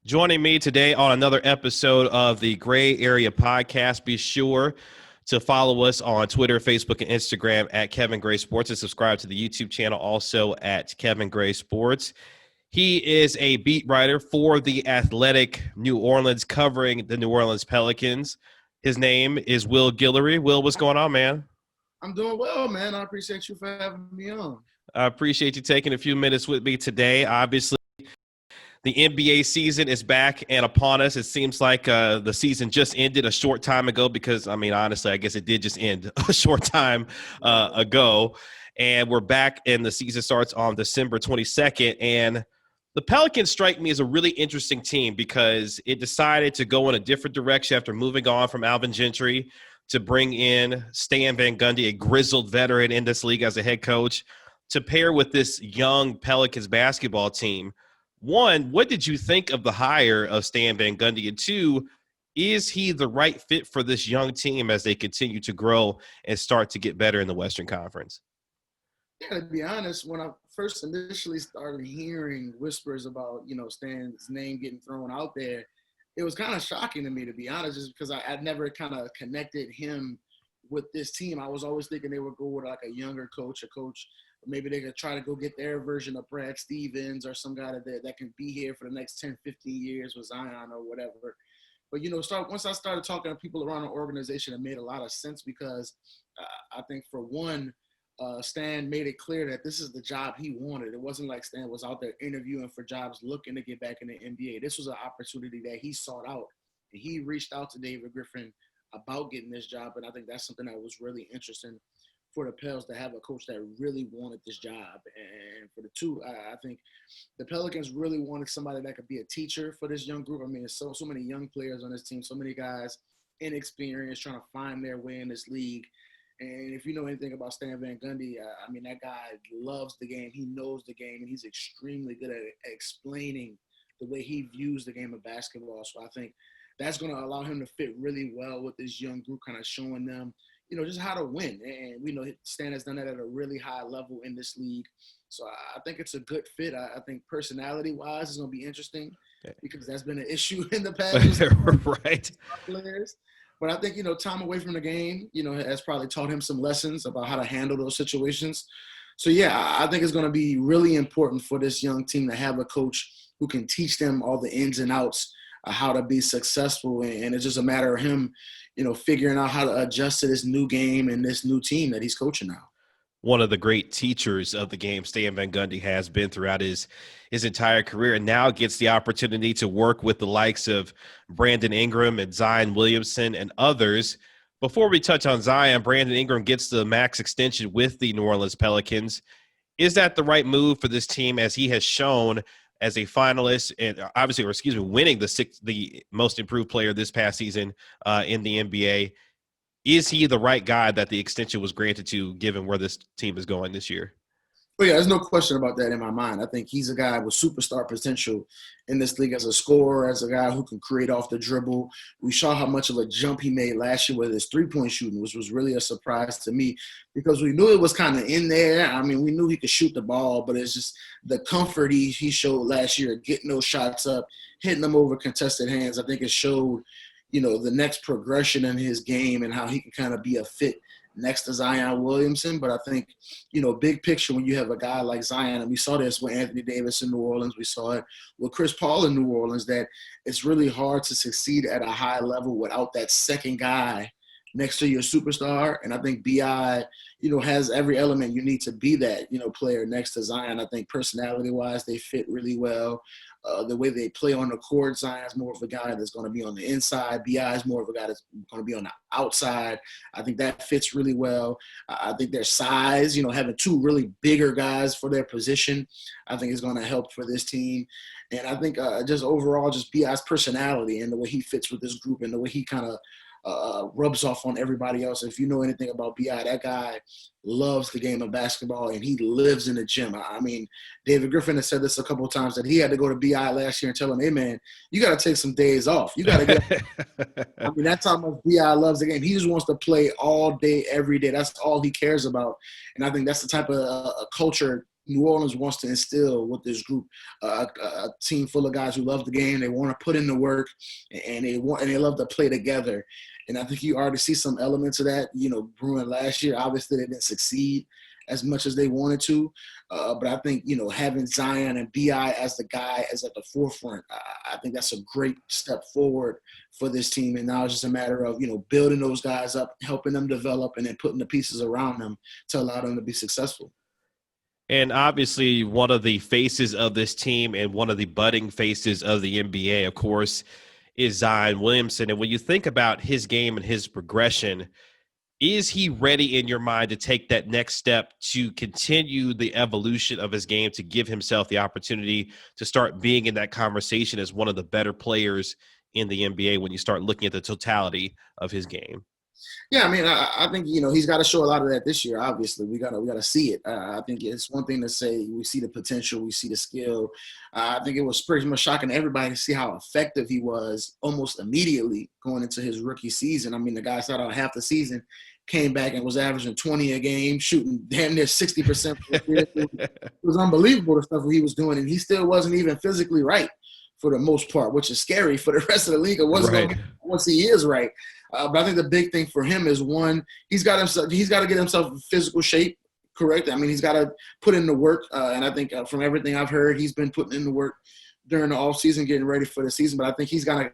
Joining me today on another episode of the Gray Area Podcast. Be sure to follow us on Twitter, Facebook, and Instagram at Kevin Gray Sports, and subscribe to the YouTube channel also at Kevin Gray Sports. He is a beat writer for The Athletic New Orleans, covering the New Orleans Pelicans. His name is Will Guillory. Will, what's going on, man? I'm doing well, man. I appreciate you for having me on. I appreciate you taking a few minutes with me today. Obviously, the NBA season is back and upon us. It seems like the season just ended a short time ago because, honestly, I guess it did just end a short time ago. And we're back, and the season starts on December 22nd. And the Pelicans strike me as a really interesting team because it decided to go in a different direction after moving on from Alvin Gentry to bring in Stan Van Gundy, a grizzled veteran in this league as a head coach, to pair with this young Pelicans basketball team. One, what did you think of the hire of Stan Van Gundy? And two, is he the right fit for this young team as they continue to grow and start to get better in the Western Conference? Yeah, to be honest, when I first initially started hearing whispers about, Stan's name getting thrown out there, it was kind of shocking to me, to be honest, just because I'd never kind of connected him with this team. I was always thinking they would go with like a younger coach, maybe they could try to go get their version of Brad Stevens or some guy that can be here for the next 10, 15 years with Zion or whatever. But, once I started talking to people around the organization, it made a lot of sense because I think, for one, Stan made it clear that this is the job he wanted. It wasn't like Stan was out there interviewing for jobs looking to get back in the NBA. This was an opportunity that he sought out. And he reached out to David Griffin about getting this job, and I think that's something that was really interesting for the Pels, to have a coach that really wanted this job. And for the two, I think the Pelicans really wanted somebody that could be a teacher for this young group. There's so many young players on this team, so many guys inexperienced trying to find their way in this league. And if you know anything about Stan Van Gundy, that guy loves the game. He knows the game, and he's extremely good at explaining the way he views the game of basketball. So I think that's going to allow him to fit really well with this young group, kind of showing them, just how to win. And we know Stan has done that at a really high level in this league. So I think it's a good fit. I think personality-wise, it's going to be interesting because that's been an issue in the past. Right. Players. But I think, time away from the game, has probably taught him some lessons about how to handle those situations. So, yeah, I think it's going to be really important for this young team to have a coach who can teach them all the ins and outs, how to be successful. And it's just a matter of him, figuring out how to adjust to this new game and this new team that he's coaching now. One of the great teachers of the game, Stan Van Gundy, has been throughout his entire career, and now gets the opportunity to work with the likes of Brandon Ingram and Zion Williamson and others. Before we touch on Zion, Brandon Ingram gets the max extension with the New Orleans Pelicans. Is that the right move for this team, as he has shown as a finalist and winning the most improved player this past season in the NBA? Is he the right guy that the extension was granted to, given where this team is going this year? Well, yeah, there's no question about that in my mind. I think he's a guy with superstar potential in this league as a scorer, as a guy who can create off the dribble. We saw how much of a jump he made last year with his three-point shooting, which was really a surprise to me because we knew it was kind of in there. We knew he could shoot the ball, but it's just the comfort he showed last year, getting those shots up, hitting them over contested hands. I think it showed the next progression in his game and how he can kind of be a fit next to Zion Williamson. But I think, big picture, when you have a guy like Zion, and we saw this with Anthony Davis in New Orleans, we saw it with Chris Paul in New Orleans, that it's really hard to succeed at a high level without that second guy next to your superstar. And I think B.I., has every element you need to be that, player next to Zion. I think personality-wise, they fit really well. The way they play on the court, Zion's more of a guy that's going to be on the inside. B.I. is more of a guy that's going to be on the outside. I think that fits really well. I think their size, having two really bigger guys for their position, I think is going to help for this team. And I think just overall, just B.I.'s personality and the way he fits with this group and the way he kind of rubs off on everybody else. If you know anything about B.I., that guy loves the game of basketball, and he lives in the gym. David Griffin has said this a couple of times, that he had to go to B.I. last year and tell him, hey, man, you got to take some days off. You got to get – that's how much B.I. loves the game. He just wants to play all day, every day. That's all he cares about. And I think that's the type of culture New Orleans wants to instill with this group a team full of guys who love the game. They want to put in the work, and they love to play together. And I think you already see some elements of that. Brewing last year, obviously they didn't succeed as much as they wanted to, but I think having Zion and Bi as the guy as at the forefront, I think that's a great step forward for this team. And now it's just a matter of building those guys up, helping them develop, and then putting the pieces around them to allow them to be successful. And obviously, one of the faces of this team and one of the budding faces of the NBA, of course, is Zion Williamson. And when you think about his game and his progression, is he ready in your mind to take that next step to continue the evolution of his game, to give himself the opportunity to start being in that conversation as one of the better players in the NBA when you start looking at the totality of his game? Yeah, I mean, I think he's got to show a lot of that this year. Obviously, we gotta see it. I think it's one thing to say we see the potential, we see the skill. I think it was pretty much shocking to everybody to see how effective he was almost immediately going into his rookie season. I mean, the guy sat out half the season, came back and was averaging 20 a game, shooting damn near 60%. It was unbelievable the stuff he was doing, and he still wasn't even physically right for the most part, which is scary for the rest of the league. It wasn't Right. gonna be once he is right. But I think the big thing for him is, one, he's got to get himself in physical shape, correct? I mean, he's got to put in the work, and I think from everything I've heard, he's been putting in the work during the offseason, getting ready for the season. But I think he's got to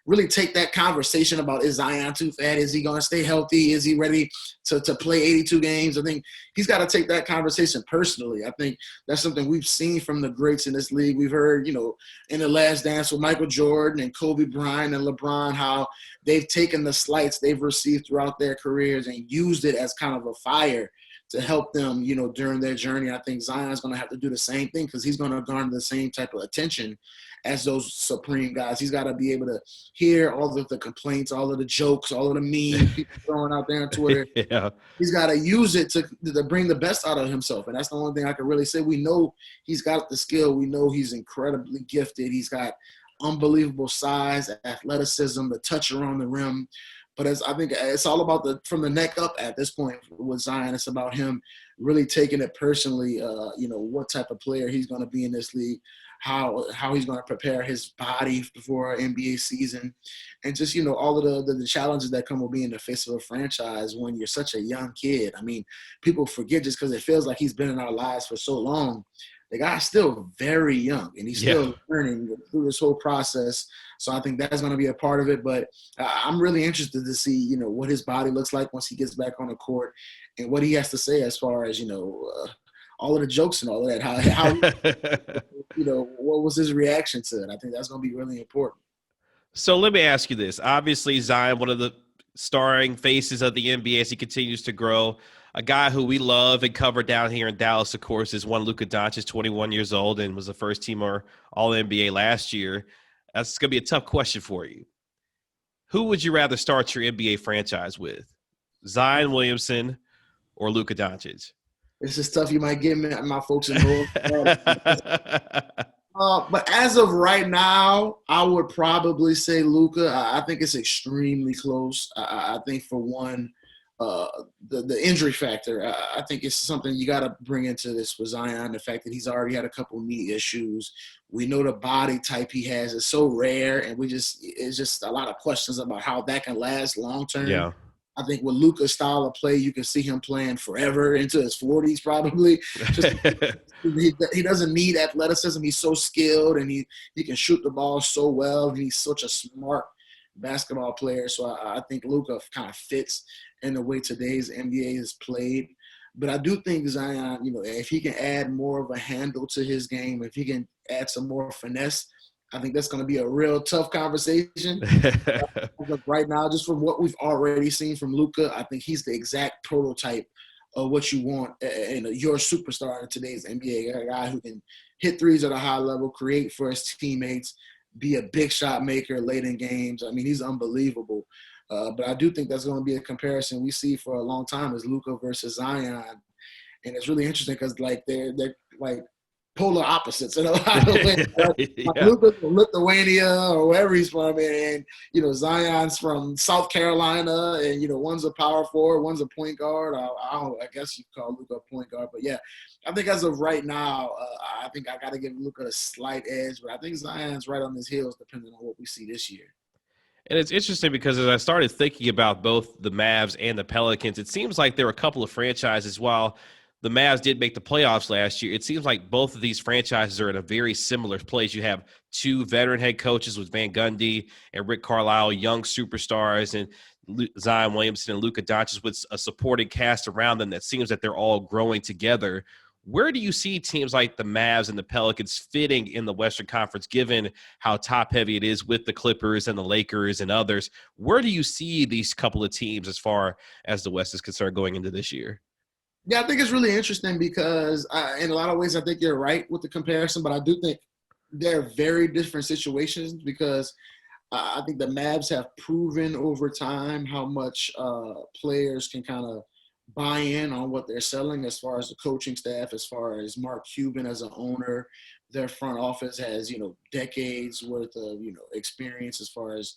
really take that conversation about, is Zion too fat? Is he going to stay healthy? Is he ready to play 82 games? I think he's got to take that conversation personally. I think that's something we've seen from the greats in this league. We've heard, in The Last Dance with Michael Jordan and Kobe Bryant and LeBron, how they've taken the slights they've received throughout their careers and used it as kind of a fire to help them, during their journey. I think Zion's going to have to do the same thing because he's going to garner the same type of attention as those supreme guys. He's got to be able to hear all of the complaints, all of the jokes, all of the memes people throwing out there on Twitter. Yeah. He's got to use it to bring the best out of himself. And that's the only thing I can really say. We know he's got the skill. We know he's incredibly gifted. He's got unbelievable size, athleticism, the touch around the rim. But I think it's all about from the neck up at this point with Zion. It's about him really taking it personally, what type of player he's going to be in this league, how he's going to prepare his body for an NBA season, and just, all of the challenges that come with being the face of a franchise when you're such a young kid. I mean, people forget just because it feels like he's been in our lives for so long. The guy's still very young, and he's still learning through this whole process. So I think that's going to be a part of it. But I'm really interested to see, what his body looks like once he gets back on the court and what he has to say as far as, all of the jokes and all of that. How what was his reaction to it? I think that's going to be really important. So let me ask you this. Obviously, Zion, one of the starring faces of the NBA as he continues to grow. A guy who we love and cover down here in Dallas, of course, is one Luka Doncic, 21 years old, and was a first-teamer All-NBA last year. That's going to be a tough question for you. Who would you rather start your NBA franchise with, Zion Williamson or Luka Doncic? This is tough. You might get my folks involved. But as of right now, I would probably say Luka. I think it's extremely close. I think for one, the injury factor, I think it's something you got to bring into this with Zion. The fact that he's already had a couple knee issues. We know the body type he has is so rare, and it's just a lot of questions about how that can last long term. Yeah. I think with Luka's style of play, you can see him playing forever into his 40s probably. He doesn't need athleticism. He's so skilled, and he can shoot the ball so well, and he's such a smart basketball player. So I think Luka kind of fits in the way today's NBA is played. But I do think Zion, if he can add more of a handle to his game, if he can add some more finesse, I think that's going to be a real tough conversation. Right now, just from what we've already seen from Luka, I think he's the exact prototype of what you want in your superstar in today's NBA. A guy who can hit threes at a high level, create for his teammates, be a big shot maker late in games. I mean, he's unbelievable. But I do think that's going to be a comparison we see for a long time is Luka versus Zion. And it's really interesting because, they're polar opposites in a lot of ways. Right? Like Yeah. Luka's from Lithuania or wherever he's from, and Zion's from South Carolina, and one's a power forward, one's a point guard. I guess you call Luka a point guard, but yeah, I think as of right now, I think I got to give Luka a slight edge, but I think Zion's right on his heels, depending on what we see this year. And it's interesting because as I started thinking about both the Mavs and the Pelicans, it seems like there are a couple of franchises. While the Mavs did make the playoffs last year, it seems like both of these franchises are in a very similar place. You have two veteran head coaches with Van Gundy and Rick Carlisle, young superstars, and Zion Williamson and Luka Doncic with a supporting cast around them that seems that they're all growing together. Where do you see teams like the Mavs and the Pelicans fitting in the Western Conference, given how top-heavy it is with the Clippers and the Lakers and others? Where do you see these couple of teams as far as the West is concerned going into this year? Yeah, I think it's really interesting because in a lot of ways I think you're right with the comparison, but I do think they're very different situations because I think the Mavs have proven over time how much players can kind of buy in on what they're selling as far as the coaching staff, as far as Mark Cuban as an owner. Their front office has, decades worth of, experience as far as,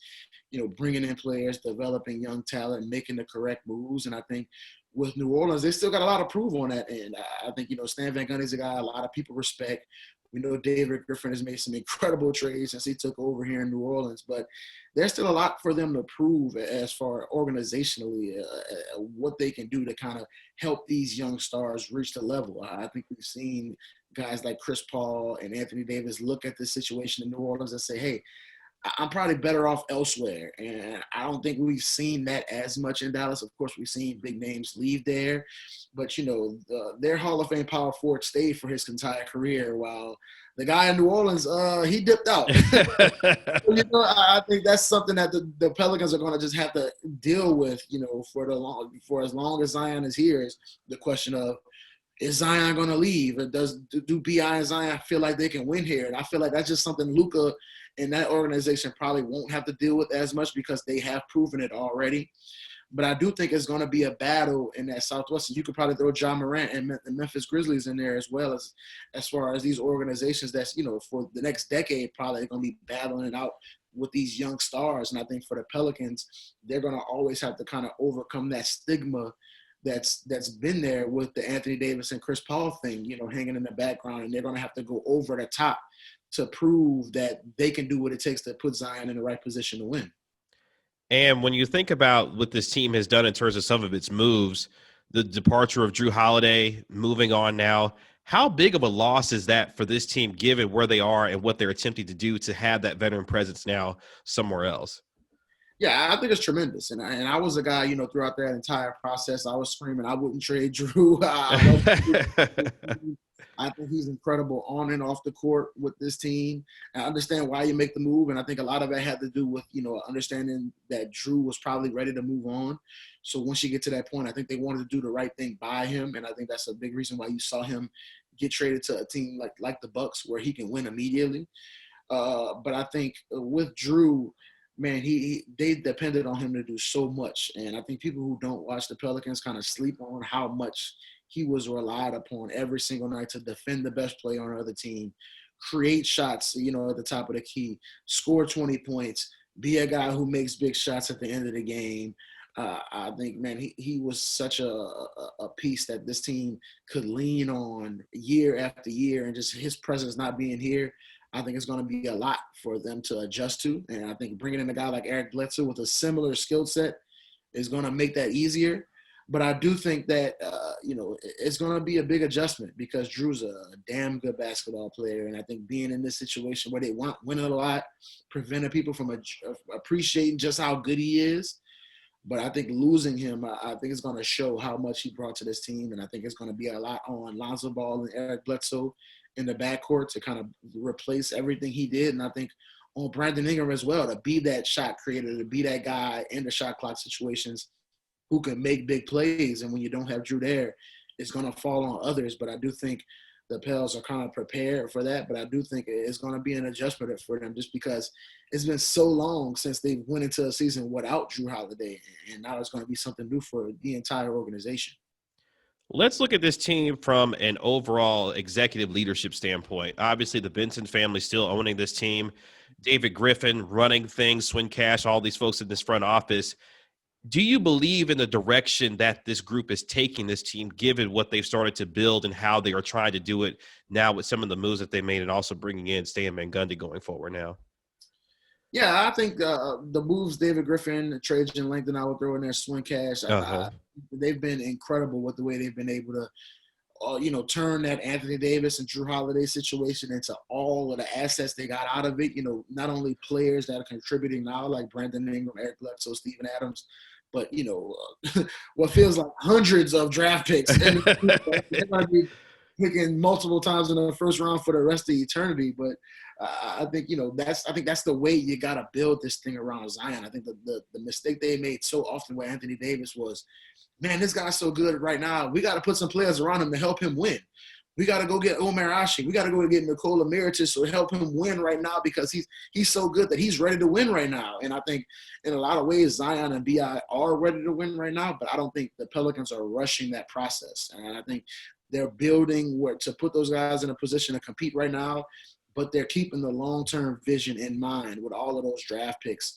bringing in players, developing young talent, making the correct moves. And I think with New Orleans, they still got a lot of proof on that end. I think, Stan Van Gundy's a guy a lot of people respect. We know David Griffin has made some incredible trades since he took over here in New Orleans, but there's still a lot for them to prove as far organizationally what they can do to kind of help these young stars reach the level. I think we've seen guys like Chris Paul and Anthony Davis look at this situation in New Orleans and say, hey, I'm probably better off elsewhere. And I don't think we've seen that as much in Dallas. Of course, we've seen big names leave there. But, their Hall of Fame power forward stayed for his entire career while the guy in New Orleans, he dipped out. I think that's something that the Pelicans are going to just have to deal with, for as long as Zion is here is the question of, is Zion going to leave? Or do B.I. and Zion feel like they can win here? And I feel like that's just something Luka and that organization probably won't have to deal with as much because they have proven it already. But I do think it's going to be a battle in that Southwest. You could probably throw John Morant and the Memphis Grizzlies in there as well as far as these organizations that's, for the next decade probably going to be battling it out with these young stars. And I think for the Pelicans, they're going to always have to kind of overcome that stigma that's been there with the Anthony Davis and Chris Paul thing, hanging in the background, and they're going to have to go over the top to prove that they can do what it takes to put Zion in the right position to win. And when you think about what this team has done in terms of some of its moves, the departure of Jrue Holiday, moving on now, how big of a loss is that for this team given where they are and what they're attempting to do to have that veteran presence now somewhere else? Yeah, I think it's tremendous. And I was a guy, throughout that entire process, I was screaming, I wouldn't trade Jrue. I think he's incredible on and off the court with this team. And I understand why you make the move. And I think a lot of it had to do with, understanding that Jrue was probably ready to move on. So once you get to that point, I think they wanted to do the right thing by him. And I think that's a big reason why you saw him get traded to a team like the Bucks where he can win immediately. But I think with Jrue, man, they depended on him to do so much. And I think people who don't watch the Pelicans kind of sleep on how much he was relied upon every single night to defend the best player on the other team, create shots, at the top of the key, score 20 points, be a guy who makes big shots at the end of the game. I think, man, he was such a piece that this team could lean on year after year, and just his presence not being here, I think it's going to be a lot for them to adjust to. And I think bringing in a guy like Eric Bledsoe with a similar skill set is going to make that easier. But I do think that, it's going to be a big adjustment because Jrue's a damn good basketball player. And I think being in this situation where they want winning a lot prevented people from appreciating just how good he is. But I think losing him, I think it's going to show how much he brought to this team. And I think it's going to be a lot on Lonzo Ball and Eric Bledsoe in the backcourt to kind of replace everything he did. And I think on Brandon Ingram as well, to be that shot creator, to be that guy in the shot clock situations who can make big plays. And when you don't have Jrue there, it's going to fall on others. But I do think the Pels are kind of prepared for that. But I do think it's going to be an adjustment for them just because it's been so long since they went into a season without Jrue Holiday. And now it's going to be something new for the entire organization. Let's look at this team from an overall executive leadership standpoint. Obviously, the Benson family still owning this team. David Griffin running things, Swin Cash, all these folks in this front office. Do you believe in the direction that this group is taking this team, given what they've started to build and how they are trying to do it now with some of the moves that they made and also bringing in Stan Van Gundy going forward now? Yeah, I think the moves David Griffin, Trajan Langdon, I would throw in there, Swin Cash. They've been incredible with the way they've been able to turn that Anthony Davis and Jrue Holiday situation into all of the assets they got out of it. Not only players that are contributing now, like Brandon Ingram, Eric Bledsoe, Steven Adams, but, what feels like hundreds of draft picks. And they might be picking multiple times in the first round for the rest of eternity. But I think, that's the way you got to build this thing around Zion. I think the mistake they made so often with Anthony Davis was, man, this guy's so good right now. We got to put some players around him to help him win. We got to go get Omer Ashe. We got to go get Nikola Mirotic to help him win right now because he's so good that he's ready to win right now. And I think in a lot of ways, Zion and B.I. are ready to win right now, but I don't think the Pelicans are rushing that process. And I think they're building to put those guys in a position to compete right now, but they're keeping the long-term vision in mind with all of those draft picks.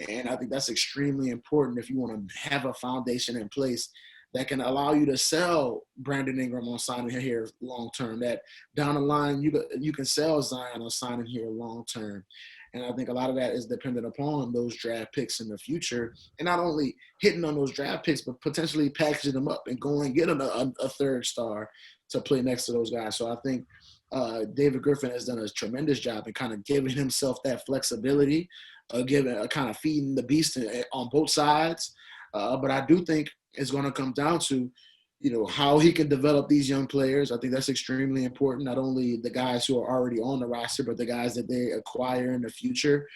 And I think that's extremely important if you want to have a foundation in place that can allow you to sell Brandon Ingram on signing here long-term, that down the line you can sell Zion on signing here long-term. And I think a lot of that is dependent upon those draft picks in the future, and not only hitting on those draft picks, but potentially packaging them up and going and getting a third star to play next to those guys. So I think David Griffin has done a tremendous job in kind of giving himself that flexibility, kind of feeding the beast on both sides. But I do think it's going to come down to, how he can develop these young players. I think that's extremely important, not only the guys who are already on the roster, but the guys that they acquire in the future,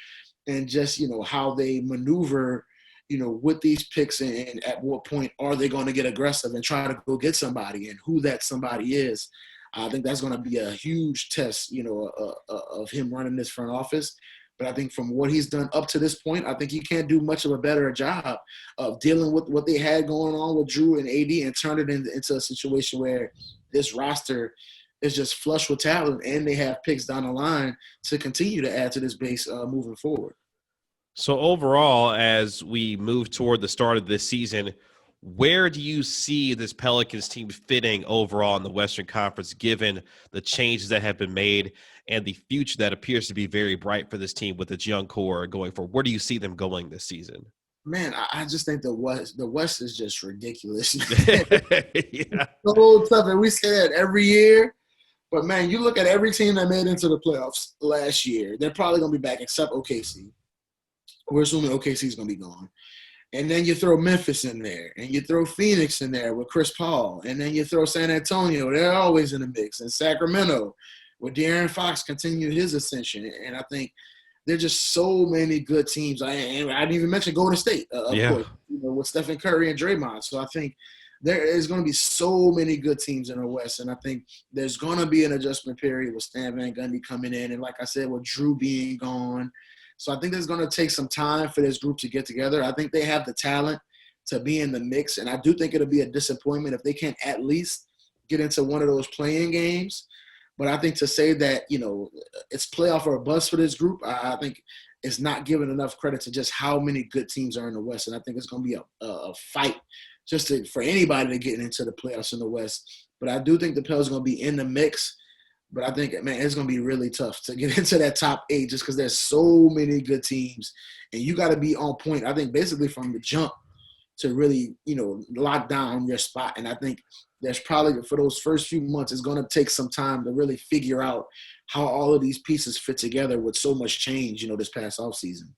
and just, how they maneuver, with these picks and at what point are they going to get aggressive and try to go get somebody and who that somebody is. I think that's going to be a huge test, of him running this front office. But I think from what he's done up to this point, I think he can't do much of a better job of dealing with what they had going on with Jrue and AD and turn it into a situation where this roster is just flush with talent and they have picks down the line to continue to add to this base moving forward. So overall, as we move toward the start of this season, where do you see this Pelicans team fitting overall in the Western Conference, given the changes that have been made and the future that appears to be very bright for this team with its young core going forward? Where do you see them going this season? Man, I just think the West is just ridiculous. Yeah. So tough, and we say that every year. But, man, you look at every team that made into the playoffs last year, they're probably going to be back except OKC. We're assuming OKC is going to be gone. And then you throw Memphis in there, and you throw Phoenix in there with Chris Paul, and then you throw San Antonio. They're always in the mix. And Sacramento, with De'Aaron Fox continue his ascension. And I think there are just so many good teams. I didn't even mention Golden State, of course, with Stephen Curry and Draymond. So I think there is going to be so many good teams in the West, and I think there's going to be an adjustment period with Stan Van Gundy coming in, and like I said, with Jrue being gone. So I think there's going to take some time for this group to get together. I think they have the talent to be in the mix, and I do think it'll be a disappointment if they can't at least get into one of those playing games. But I think to say that, it's playoff or bust for this group, I think it's not giving enough credit to just how many good teams are in the West. And I think it's going to be a fight for anybody to get into the playoffs in the West. But I do think the Pels are going to be in the mix. But I think, man, it's going to be really tough to get into that top 8 just because there's so many good teams. And you got to be on point, I think, basically from the jump to really, lock down your spot. And I think there's probably, for those first few months, it's going to take some time to really figure out how all of these pieces fit together with so much change, this past offseason.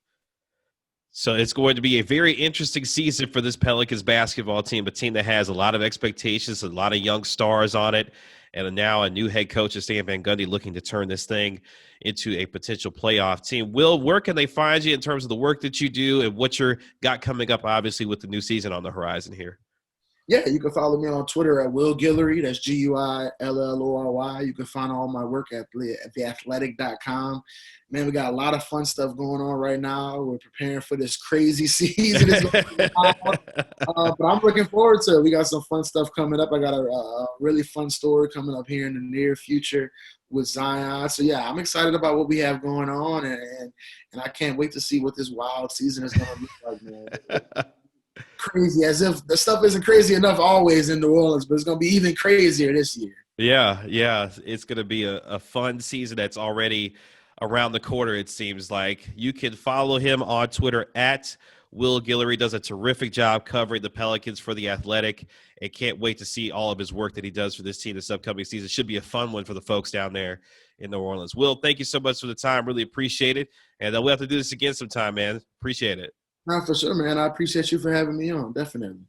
So it's going to be a very interesting season for this Pelicans basketball team, a team that has a lot of expectations, a lot of young stars on it, and now a new head coach, Stan Van Gundy, looking to turn this thing into a potential playoff team. Will, where can they find you in terms of the work that you do and what you're got coming up, obviously, with the new season on the horizon here? Yeah, you can follow me on Twitter at Will Guillory. That's Guillory. You can find all my work at theathletic.com. Man, we got a lot of fun stuff going on right now. We're preparing for this crazy season. It's going to be wild. But I'm looking forward to it. We got some fun stuff coming up. I got a really fun story coming up here in the near future with Zion. So, yeah, I'm excited about what we have going on, and I can't wait to see what this wild season is going to look like, man. Crazy, as if the stuff isn't crazy enough always in New Orleans, but it's going to be even crazier this year. Yeah, it's going to be a fun season that's already around the corner, it seems like. You can follow him on Twitter at Will Guillory. Does a terrific job covering the Pelicans for The Athletic, and can't wait to see all of his work that he does for this team this upcoming season. Should be a fun one for the folks down there in New Orleans. Will, thank you so much for the time. Really appreciate it. And we'll have to do this again sometime, man. Appreciate it. No, for sure, man. I appreciate you for having me on. Definitely.